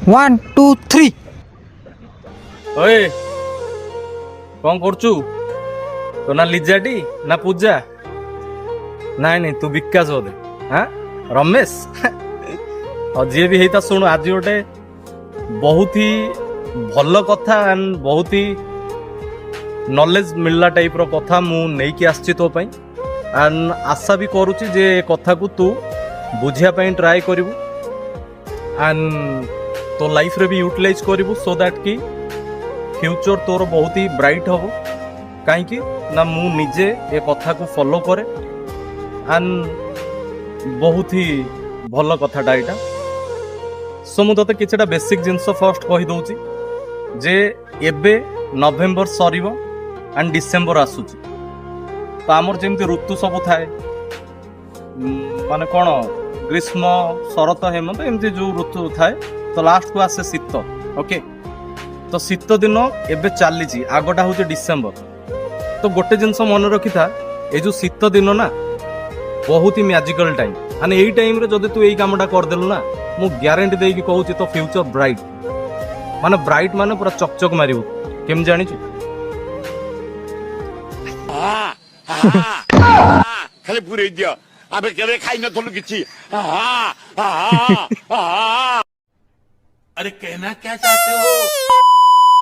one two three ओए कौन करचु तो ना लिजाटी ना पूजा नाई नहीं तू विकास बोधे हाँ रमेश और जी भी है शुणु आज गोटे बहुत ही भल कथा एंड बहुत ही नॉलेज मिलला टाइप रो कथा मु नहीं कि आछि तो पई एंड आशा भी करूची जे कथा को तू बुझिया पई ट्राई करिवु एंड तो लाइफ रे भी यूटिलाइज करिवु सो दैट कि फ्यूचर तोर बहुत ही ब्राइट हबो कहीं ना मु निजे ये कथा को फॉलो करे एंड बहुत ही भल कथाटा यहाँ सो मु तते किछटा बेसिक जिनस फर्स्ट कहि दउची जे एबे नवेम्बर सरीबो एंड डिसेम्बर आसुची तो आमर जेमती ऋतु सब थाए माने कोन ग्रीष्म शरत हेमंत एमती जो ऋतु थाए तो लास्ट को आसे शीत ओके तो शीत दिन एबे चलीची आगटा हूँ डिसेम्बर तो गोटे जिनस मन रखी था ये जो शीत दिन ना बहुत ही मैजिकल टाइम आने यही टाइम रे जदि तू यही कामटा करदेलु ना मु ग्यारंटी देकी कहूँ तो फ्यूचर ब्राइट माने पूरा चकचक मारिबु केम जानिछु खाली पूरे दिया आबे केबे खाइ न थलु किछि अरे कहना क्या चाहते हो